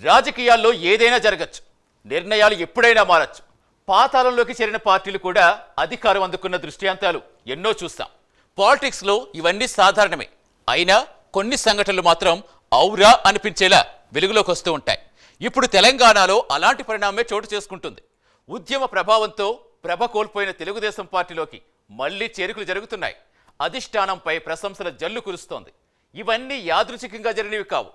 రాజకీయాల్లో ఏదైనా జరగచ్చు, నిర్ణయాలు ఎప్పుడైనా మారచ్చు. పాతాళంలోకి చేరిన పార్టీలు కూడా అధికారం అందుకున్న దృష్టాంతాలు ఎన్నో చూస్తాం. పాలిటిక్స్లో ఇవన్నీ సాధారణమే. అయినా కొన్ని సంఘటనలు మాత్రం ఔరా అనిపించేలా వెలుగులోకి వస్తూ ఉంటాయి. ఇప్పుడు తెలంగాణలో అలాంటి పరిణామమే చోటు చేసుకుంటుంది. ఉద్యమ ప్రభావంతో ప్రభ కోల్పోయిన తెలుగుదేశం పార్టీలోకి మళ్లీ చేరికలు జరుగుతున్నాయి. అధిష్టానంపై ప్రశంసల జల్లు కురుస్తోంది. ఇవన్నీ యాదృచ్ఛికంగా జరిగినవి కావు,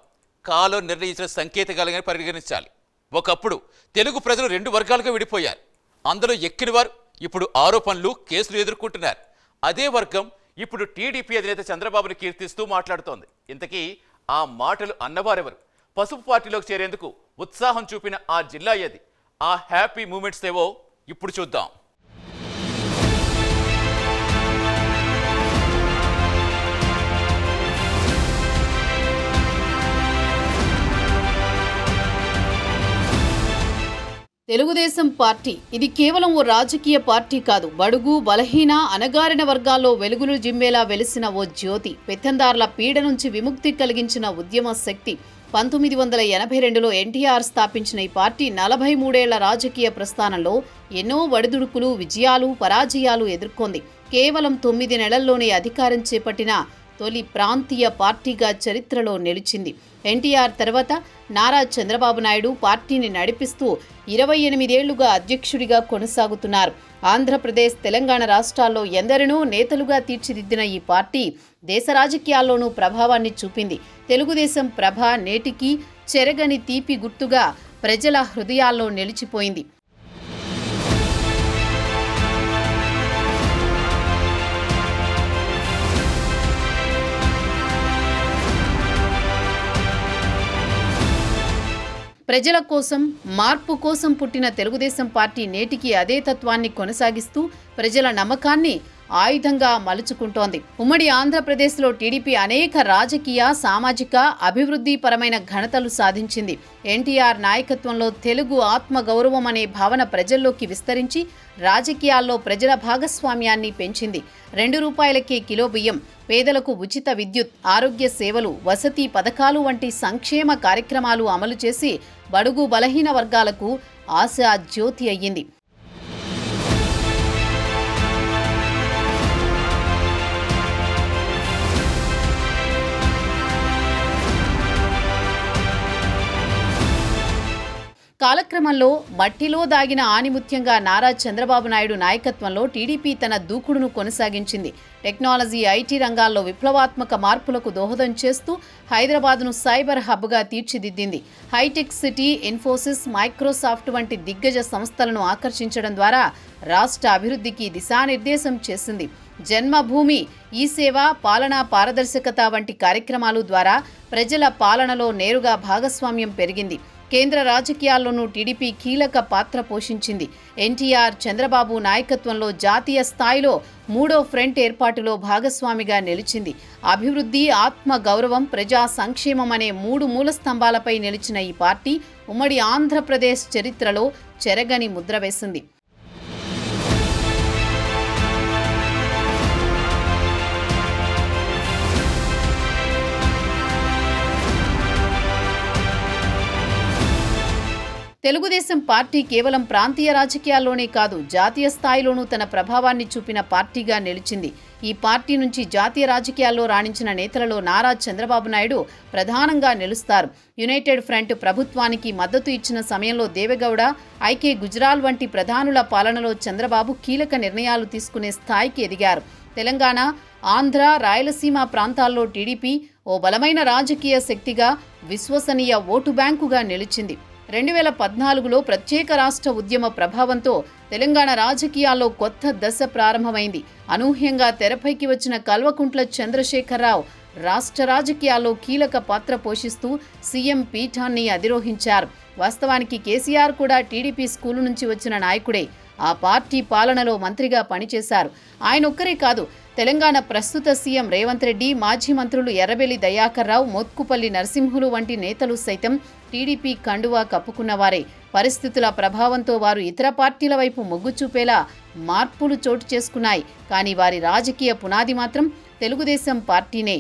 కాలం నిర్ణయించిన సంకేతాలుగా పరిగణించాలి. ఒకప్పుడు తెలుగు ప్రజలు రెండు వర్గాలుగా విడిపోయారు. అందులో ఎక్కినవారు ఇప్పుడు ఆరోపణలు, కేసులు ఎదుర్కొంటున్నారు. అదే వర్గం ఇప్పుడు టీడీపీ అధినేత చంద్రబాబుని కీర్తిస్తూ మాట్లాడుతోంది. ఇంతకీ ఆ మాటలు అన్నవారెవరు? పసుపు పార్టీలోకి చేరేందుకు ఉత్సాహం చూపిన ఆ జిల్లా ఏది? ఆ హ్యాపీ మూమెంట్స్ ఏవో ఇప్పుడు చూద్దాం. తెలుగుదేశం పార్టీ ఇది కేవలం ఓ రాజకీయ పార్టీ కాదు. బడుగు, బలహీన, అణగారిన వర్గాల్లో వెలుగులు జిమ్మేలా వెలిసిన ఓ జ్యోతి. పెత్తందార్ల పీడ నుంచి విముక్తి కలిగించిన ఉద్యమ శక్తి. 1982లో ఎన్టీఆర్ స్థాపించిన ఈ పార్టీ 43 ఏళ్ల రాజకీయ ప్రస్థానంలో ఎన్నో ఒడిదుడుకులు, విజయాలు, పరాజయాలు ఎదుర్కొంది. కేవలం 9 నెలల్లోనే అధికారం చేపట్టిన తొలి ప్రాంతీయ పార్టీగా చరిత్రలో నిలిచింది. ఎన్టీఆర్ తర్వాత నారా చంద్రబాబు నాయుడు పార్టీని నడిపిస్తూ 28 ఏళ్లుగా అధ్యక్షుడిగా కొనసాగుతున్నారు. ఆంధ్రప్రదేశ్, తెలంగాణ రాష్ట్రాల్లో ఎందరినో నేతలుగా తీర్చిదిద్దిన ఈ పార్టీ దేశ రాజకీయాల్లోనూ ప్రభావాన్ని చూపింది. తెలుగుదేశం ప్రభ నేటికి చెరగని తీపి గుర్తుగా ప్రజల హృదయాల్లో నిలిచిపోయింది. ప్రజల కోసం, మార్పు కోసం పుట్టిన తెలుగుదేశం పార్టీ నేటికి అదే తత్వాన్ని కొనసాగిస్తూ ప్రజల నమ్మకాన్ని ఆయుధంగా మలుచుకుంటోంది. ఉమ్మడి ఆంధ్రప్రదేశ్లో టీడీపీ అనేక రాజకీయ, సామాజిక, అభివృద్ధి పరమైన ఘనతలు సాధించింది. ఎన్టీఆర్ నాయకత్వంలో తెలుగు ఆత్మగౌరవం అనే భావన ప్రజల్లోకి విస్తరించి రాజకీయాల్లో ప్రజల భాగస్వామ్యాన్ని పెంచింది. 2 రూపాయలకే కిలో బియ్యం, పేదలకు ఉచిత విద్యుత్, ఆరోగ్య సేవలు, వసతి పథకాలు వంటి సంక్షేమ కార్యక్రమాలు అమలు చేసి బడుగు బలహీన వర్గాలకు ఆశా జ్యోతి అయ్యింది. కాలక్రమంలో మట్టిలో దాగిన ఆణిముత్యంగా నారా చంద్రబాబు నాయుడు నాయకత్వంలో టీడీపీ తన దూకుడును కొనసాగించింది. టెక్నాలజీ, ఐటీ రంగాల్లో విప్లవాత్మక మార్పులకు దోహదం చేస్తూ హైదరాబాద్ను సైబర్ హబ్గా తీర్చిదిద్దింది. హైటెక్ సిటీ, ఇన్ఫోసిస్, మైక్రోసాఫ్ట్ వంటి దిగ్గజ సంస్థలను ఆకర్షించడం ద్వారా రాష్ట్ర అభివృద్ధికి దిశానిర్దేశం చేసింది. జన్మభూమి, ఈ సేవ, పాలనా పారదర్శకత వంటి కార్యక్రమాల ద్వారా ప్రజల పాలనలో నేరుగా భాగస్వామ్యం పెరిగింది. కేంద్ర రాజకీయాల్లోనూ టీడీపీ కీలక పాత్ర పోషించింది. ఎన్టీఆర్, చంద్రబాబు నాయకత్వంలో జాతీయ స్థాయిలో 3వ ఫ్రంట్ ఏర్పాటులో భాగస్వామిగా నిలిచింది. అభివృద్ధి, ఆత్మ గౌరవం, ప్రజా సంక్షేమం అనే 3 మూల స్తంభాలపై నిలిచిన ఈ పార్టీ ఉమ్మడి ఆంధ్రప్రదేశ్ చరిత్రలో చెరగని ముద్ర వేసింది. తెలుగుదేశం పార్టీ కేవలం ప్రాంతీయ రాజకీయాల్లోనే కాదు, జాతీయ స్థాయిలోనూ తన ప్రభావాన్ని చూపిన పార్టీగా నిలిచింది. ఈ పార్టీ నుంచి జాతీయ రాజకీయాల్లో రాణించిన నేతలలో నారా చంద్రబాబు నాయుడు ప్రధానంగా నిలుస్తారు. యునైటెడ్ ఫ్రంట్ ప్రభుత్వానికి మద్దతు ఇచ్చిన సమయంలో దేవెగౌడ, ఐకే గుజరాల్ వంటి ప్రధానుల పాలనలో చంద్రబాబు కీలక నిర్ణయాలు తీసుకునే స్థాయికి ఎదిగారు. తెలంగాణ, ఆంధ్ర, రాయలసీమ ప్రాంతాల్లో టీడీపీ ఓ బలమైన రాజకీయ శక్తిగా, విశ్వసనీయ ఓటు బ్యాంకుగా నిలిచింది. 2014లో ప్రత్యేక రాష్ట్ర ఉద్యమ ప్రభావంతో తెలంగాణ రాజకీయాల్లో కొత్త దశ ప్రారంభమైంది. అనూహ్యంగా తెరపైకి వచ్చిన కల్వకుంట్ల చంద్రశేఖరరావు రాష్ట్ర రాజకీయాల్లో కీలక పాత్ర పోషిస్తూ సీఎం పీఠాన్ని అధిరోహించారు. వాస్తవానికి కేసీఆర్ కూడా టీడీపీ స్కూలు నుంచి వచ్చిన నాయకుడే. ఆ పార్టీ పాలనలో మంత్రిగా పనిచేశారు. ఆయన ఒక్కరే కాదు, తెలంగాణ ప్రస్తుత సీఎం రేవంత్ రెడ్డి, మాజీ మంత్రులు ఎర్రబెల్లి దయాకర్ రావు, మోత్కుపల్లి నరసింహులు వంటి నేతలు సైతం టీడీపీ కండువా కప్పుకున్నవారే. పరిస్థితుల ప్రభావంతో వారు ఇతర పార్టీల వైపు మొగ్గు చూపేలా మార్పులు చోటు చేసుకున్నాయి. కానీ వారి రాజకీయ పునాది మాత్రం తెలుగుదేశం పార్టీనే.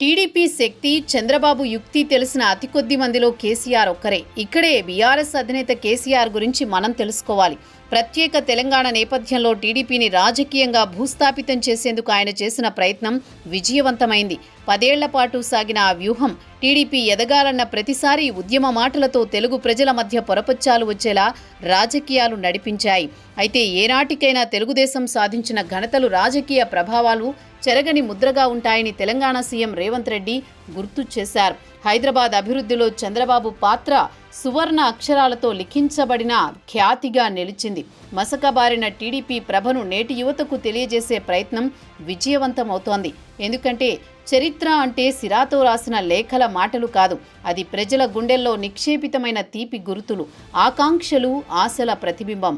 టీడీపీ శక్తి, చంద్రబాబు యుక్తి తెలిసిన అతి కొద్ది మందిలో కేసీఆర్ ఒక్కరే. ఇక్కడే బీఆర్ఎస్ అధినేత కేసీఆర్ గురించి మనం తెలుసుకోవాలి. ప్రత్యేక తెలంగాణ నేపథ్యంలో టీడీపీని రాజకీయంగా భూస్థాపితం చేసేందుకు ఆయన చేసిన ప్రయత్నం విజయవంతమైంది. 10 ఏళ్ల పాటు సాగిన ఆ వ్యూహం టీడీపీ ఎదగాలన్న ప్రతిసారి ఉద్యమ మాటలతో తెలుగు ప్రజల మధ్య పొరపచ్చాలు వచ్చేలా రాజకీయాలు నడిపించాయి. అయితే ఏనాటికైనా తెలుగుదేశం సాధించిన ఘనతలు, రాజకీయ ప్రభావాలు చెరగని ముద్రగా ఉంటాయని తెలంగాణ సీఎం రేవంత్ రెడ్డి గుర్తు చేశారు. హైదరాబాద్ అభివృద్ధిలో చంద్రబాబు పాత్ర సువర్ణ అక్షరాలతో లిఖించబడిన ఖ్యాతిగా నిలిచింది. మసకబారిన టీడీపీ ప్రభను నేటి యువతకు తెలియజేసే ప్రయత్నం విజయవంతమవుతోంది. ఎందుకంటే చరిత్ర అంటే సిరాతో రాసిన లేఖల మాటలు కాదు, అది ప్రజల గుండెల్లో నిక్షేపితమైన తీపి గుర్తులు, ఆకాంక్షలు, ఆశల ప్రతిబింబం.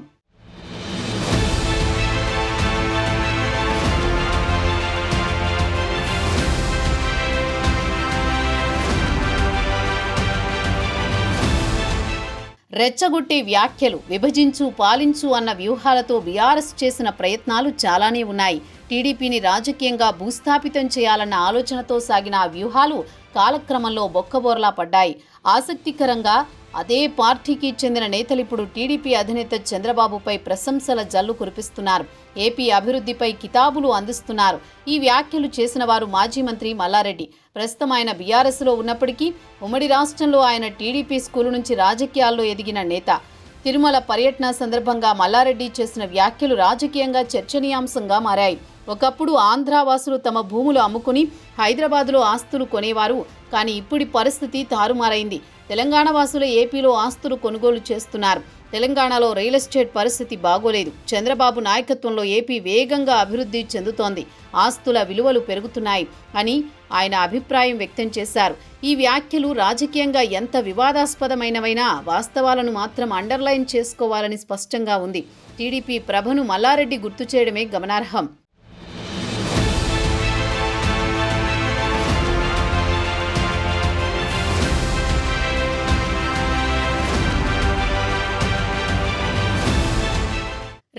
రెచ్చగొట్టే వ్యాఖ్యలు, విభజించు పాలించు అన్న వ్యూహాలతో బీఆర్ఎస్ చేసిన ప్రయత్నాలు చాలానే ఉన్నాయి. టీడీపీని రాజకీయంగా భూస్థాపితం చేయాలన్న ఆలోచనతో సాగిన ఆ వ్యూహాలు కాలక్రమంలో బొక్కబోర్లా పడ్డాయి. ఆసక్తికరంగా అదే పార్టీకి చెందిన నేతలు ఇప్పుడు టీడీపీ అధినేత చంద్రబాబుపై ప్రశంసల జల్లు కురిపిస్తున్నారు. ఏపీ అభివృద్ధిపై కితాబులు అందిస్తున్నారు. ఈ వ్యాఖ్యలు చేసిన వారు మాజీ మంత్రి మల్లారెడ్డి. ప్రస్తుతం ఆయన బీఆర్ఎస్లో ఉన్నప్పటికీ ఉమ్మడి రాష్ట్రంలో ఆయన టీడీపీ స్కూలు నుంచి రాజకీయాల్లో ఎదిగిన నేత. తిరుమల పర్యటన సందర్భంగా మల్లారెడ్డి చేసిన వ్యాఖ్యలు రాజకీయంగా చర్చనీయాంశంగా మారాయి. ఒకప్పుడు ఆంధ్రావాసులు తమ భూములు అమ్ముకుని హైదరాబాద్లో ఆస్తులు కొనేవారు. కానీ ఇప్పటి పరిస్థితి తారుమారైంది. తెలంగాణ వాసులు ఏపీలో ఆస్తులు కొనుగోలు చేస్తున్నారు. తెలంగాణలో రియల్ ఎస్టేట్ పరిస్థితి బాగోలేదు. చంద్రబాబు నాయకత్వంలో ఏపీ వేగంగా అభివృద్ధి చెందుతోంది, ఆస్తుల విలువలు పెరుగుతున్నాయి అని ఆయన అభిప్రాయం వ్యక్తం చేశారు. ఈ వ్యాఖ్యలు రాజకీయంగా ఎంత వివాదాస్పదమైనవైనా వాస్తవాలను మాత్రం అండర్లైన్ చేసుకోవాలని స్పష్టంగా ఉంది. టీడీపీ ప్రభను మల్లారెడ్డి గుర్తు చేయడమే గమనార్హం.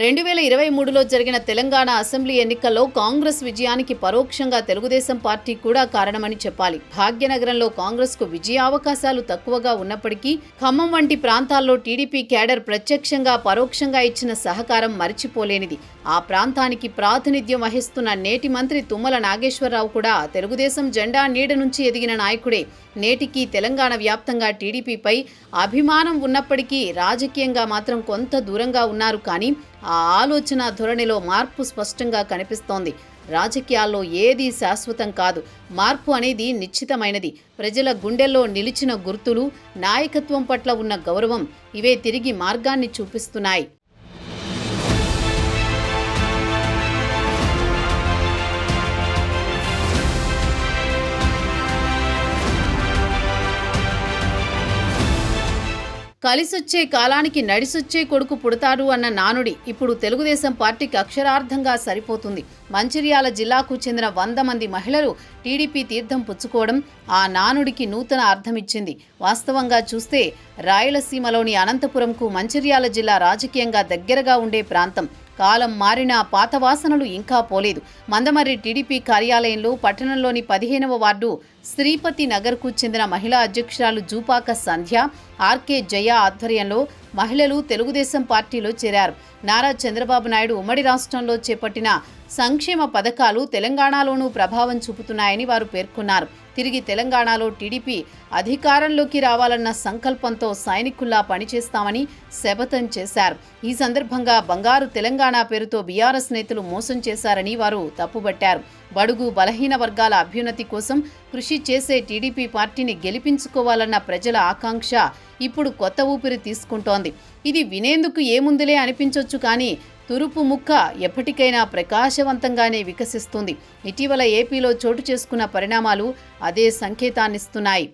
రెండు 2023లో జరిగిన తెలంగాణ అసెంబ్లీ ఎన్నికల్లో కాంగ్రెస్ విజయానికి పరోక్షంగా తెలుగుదేశం పార్టీ కూడా కారణమని చెప్పాలి. భాగ్యనగరంలో కాంగ్రెస్కు విజయావకాశాలు తక్కువగా ఉన్నప్పటికీ ఖమ్మం వంటి ప్రాంతాల్లో టీడీపీ క్యాడర్ ప్రత్యక్షంగా పరోక్షంగా ఇచ్చిన సహకారం మరిచిపోలేనిది. ఆ ప్రాంతానికి ప్రాతినిధ్యం వహిస్తున్న నేటి మంత్రి తుమ్మల నాగేశ్వరరావు కూడా తెలుగుదేశం జెండా నీడ నుంచి ఎదిగిన నాయకుడే. నేటికి తెలంగాణ వ్యాప్తంగా టీడీపీపై అభిమానం ఉన్నప్పటికీ రాజకీయంగా మాత్రం కొంత దూరంగా ఉన్నారు. కానీ ఆ ఆలోచన ధోరణిలో మార్పు స్పష్టంగా కనిపిస్తోంది. రాజకీయాల్లో ఏదీ శాశ్వతం కాదు. మార్పు అనేది నిశ్చితమైనది. ప్రజల గుండెల్లో నిలిచిన గుర్తులు, నాయకత్వం పట్ల ఉన్న గౌరవం, ఇవే తిరిగి మార్గాన్ని చూపిస్తున్నాయి. కలిసొచ్చే కాలానికి నడిసొచ్చే కొడుకు పుడతాడు అన్న నానుడి ఇప్పుడు తెలుగుదేశం పార్టీకి అక్షరార్థంగా సరిపోతుంది. మంచిర్యాల జిల్లాకు చెందిన 100 మంది మహిళలు టీడీపీ తీర్థం పుచ్చుకోవడం ఆ నానుడికి నూతన అర్థమిచ్చింది. వాస్తవంగా చూస్తే రాయలసీమలోని అనంతపురంకు మంచిర్యాల జిల్లా రాజకీయంగా దగ్గరగా ఉండే ప్రాంతం. కాలం మారిన పాత వాసనలు ఇంకా పోలేదు. మందమర్రి టీడీపీ కార్యాలయంలో పట్టణంలోని 15వ వార్డు శ్రీపతి నగర్కు చెందిన మహిళా అధ్యక్షురాలు జూపాక సంధ్య, ఆర్కే జయ ఆధ్వర్యంలో మహిళలు తెలుగుదేశం పార్టీలో చేరారు. నారా చంద్రబాబు నాయుడు ఉమ్మడి రాష్ట్రంలో చేపట్టిన సంక్షేమ పథకాలు తెలంగాణలోనూ ప్రభావం చూపుతున్నాయని వారు పేర్కొన్నారు. తిరిగి తెలంగాణలో టీడీపీ అధికారంలోకి రావాలన్న సంకల్పంతో సైనికుల్లా పనిచేస్తామని శపథం చేశారు. ఈ సందర్భంగా బంగారు తెలంగాణ పేరుతో బీఆర్ఎస్ నేతలు మోసం చేశారని వారు తప్పుబట్టారు. బడుగు బలహీన వర్గాల అభ్యున్నతి కోసం కృషి చేసే టీడీపీ పార్టీని గెలిపించుకోవాలన్న ప్రజల ఆకాంక్ష ఇప్పుడు కొత్త ఊపిరి తీసుకుంటోంది. ఇది వినేందుకు ఏముందిలే అనిపించొచ్చు, కానీ తురుపు ముక్క ఎప్పటికైనా ప్రకాశవంతంగానే వికసిస్తుంది. ఇటీవల ఏపీలో చోటు చేసుకున్న పరిణామాలు అదే సంకేతాన్నిస్తున్నాయి.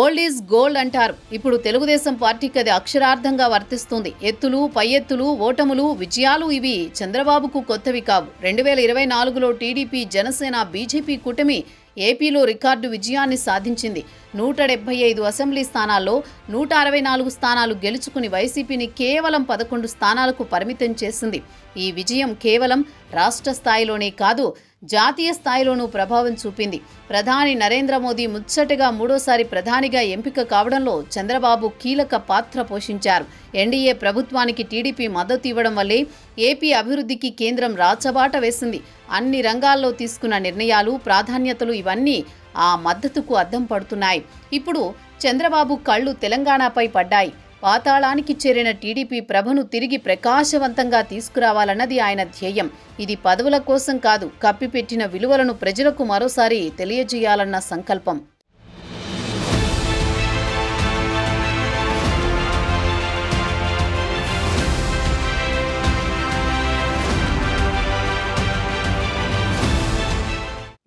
ఓల్డ్ ఈజ్ గోల్డ్ అంటారు. ఇప్పుడు తెలుగుదేశం పార్టీకి అది అక్షరార్థంగా వర్తిస్తుంది. ఎత్తులు, పై ఎత్తులు, ఓటములు, విజయాలు ఇవి చంద్రబాబుకు కొత్తవి కావు. 2024లో టీడీపీ, జనసేన, బీజేపీ కూటమి ఏపీలో రికార్డు విజయాన్ని సాధించింది. 175 అసెంబ్లీ స్థానాల్లో 164 స్థానాలు గెలుచుకుని వైసీపీని కేవలం 11 స్థానాలకు పరిమితం చేసింది. ఈ విజయం కేవలం రాష్ట్ర స్థాయిలోనే కాదు, జాతీయ స్థాయిలోనూ ప్రభావం చూపింది. ప్రధాని నరేంద్ర మోదీ ముచ్చటగా మూడోసారి ప్రధానిగా ఎంపిక కావడంలో చంద్రబాబు కీలక పాత్ర పోషించారు. ఎన్డీఏ ప్రభుత్వానికి టీడీపీ మద్దతు ఇవ్వడం వల్లే ఏపీ అభివృద్ధికి కేంద్రం రాచబాట వేసింది. అన్ని రంగాల్లో తీసుకున్న నిర్ణయాలు, ప్రాధాన్యతలు ఇవన్నీ ఆ మద్దతుకు అద్దం పడుతున్నాయి. ఇప్పుడు చంద్రబాబు కళ్ళు తెలంగాణపై పడ్డాయి. పాతాళానికి చేరిన టీడీపీ ప్రభను తిరిగి ప్రకాశవంతంగా తీసుకురావాలన్నది ఆయన ధ్యేయం. ఇది పదవుల కోసం కాదు, కప్పిపెట్టిన విలువలను ప్రజలకు మరోసారి తెలియజేయాలన్న సంకల్పం.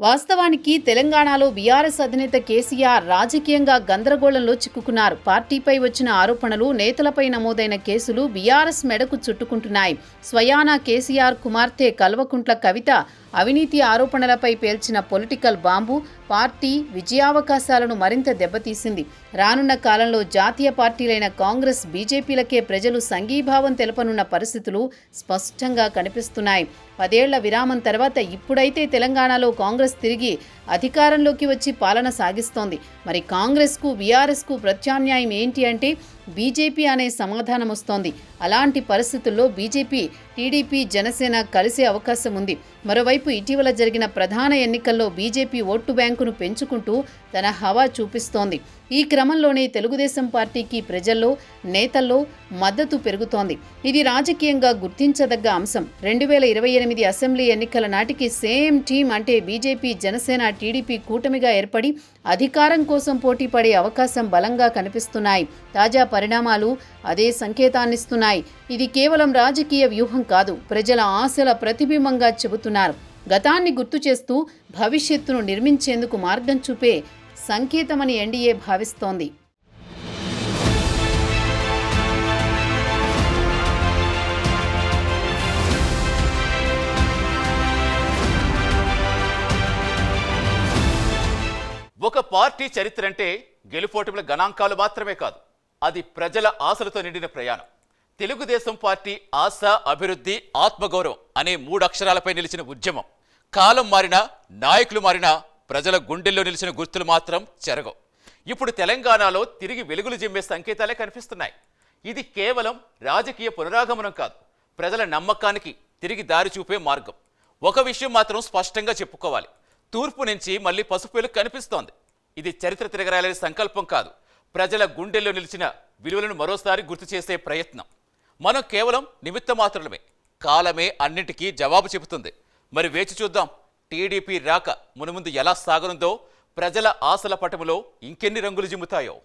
వాస్తవానికి తెలంగాణలో బీఆర్ఎస్ అధినేత కేసీఆర్ రాజకీయంగా గందరగోళంలో చిక్కుకున్నారు. పార్టీపై వచ్చిన ఆరోపణలు, నేతలపై నమోదైన కేసులు బీఆర్ఎస్ మెడకు చుట్టుకుంటున్నాయి. స్వయానా కేసీఆర్ కుమార్తె కల్వకుంట్ల కవిత అవినీతి ఆరోపణలపై పేల్చిన పొలిటికల్ బాంబు పార్టీ విజయావకాశాలను మరింత దెబ్బతీసింది. రానున్న కాలంలో జాతీయ పార్టీలైన కాంగ్రెస్, బీజేపీలకే ప్రజలు సంఘీభావం తెలపనున్న పరిస్థితులు స్పష్టంగా కనిపిస్తున్నాయి. 10 ఏళ్ల విరామం తర్వాత ఇప్పుడైతే తెలంగాణలో కాంగ్రెస్ తిరిగి అధికారంలోకి వచ్చి పాలన సాగిస్తోంది. మరి కాంగ్రెస్కు, బీఆర్ఎస్కు ప్రత్యామ్నాయం ఏంటి అంటే బీజేపీ అనే సమాధానం వస్తోంది. అలాంటి పరిస్థితుల్లో బీజేపీ, టీడీపీ, జనసేన కలిసే అవకాశం ఉంది. మరోవైపు ఇటీవల జరిగిన ప్రధాన ఎన్నికల్లో బీజేపీ ఓటు బ్యాంకును పెంచుకుంటూ తన హవా చూపిస్తోంది. ఈ క్రమంలోనే తెలుగుదేశం పార్టీకి ప్రజల్లో, నేతల్లో మద్దతు పెరుగుతోంది. ఇది రాజకీయంగా గుర్తించదగ్గ అంశం. 2028 అసెంబ్లీ ఎన్నికల నాటికి సేమ్ టీం అంటే బీజేపీ, జనసేన, టీడీపీ కూటమిగా ఏర్పడి అధికారం కోసం పోటీ పడే అవకాశం బలంగా కనిపిస్తున్నాయి. తాజా పరిణామాలు అదే సంకేతాన్నిస్తున్నాయి. ఇది కేవలం రాజకీయ వ్యూహం కాదు, ప్రజల ఆశల ప్రతిబింబంగా చెబుతున్నారు. గతాన్ని గుర్తు చేస్తూ భవిష్యత్తును నిర్మించేందుకు మార్గం చూపే సంకేతమని ఎన్డీఏ భావిస్తోంది. ఒక పార్టీ చరిత్ర అంటే గెలుపోటముల గణాంకాలు మాత్రమే కాదు, అది ప్రజల ఆశలతో నిండిన ప్రయాణం. తెలుగుదేశం పార్టీ ఆశ, అభివృద్ధి, ఆత్మగౌరవం అనే 3 అక్షరాలపై నిలిచిన ఉద్యమం. కాలం మారినా, నాయకులు మారినా ప్రజల గుండెల్లో నిలిచిన గుర్తులు మాత్రం చెరగవు. ఇప్పుడు తెలంగాణలో తిరిగి వెలుగులు జిమ్మే సంకేతాలే కనిపిస్తున్నాయి. ఇది కేవలం రాజకీయ పునరాగమనం కాదు, ప్రజల నమ్మకానికి తిరిగి దారి చూపే మార్గం. ఒక విషయం మాత్రం స్పష్టంగా చెప్పుకోవాలి, తూర్పు నుంచి మళ్ళీ పసుపు వెలుగు కనిపిస్తోంది. ఇది చరిత్ర తిరగరాలనే సంకల్పం కాదు, ప్రజల గుండెల్లో నిలిచిన విలువలను మరోసారి గుర్తు చేసే ప్రయత్నం. మనం కేవలం నిమిత్త మాత్రమే, కాలమే అన్నింటికీ జవాబు చెబుతుంది. మరి వేచి చూద్దాం, టీడీపీ రాక మునుముందు ఎలా సాగనుందో, ప్రజల ఆశల పటములో ఇంకెన్ని రంగులు జిమ్ముతాయో.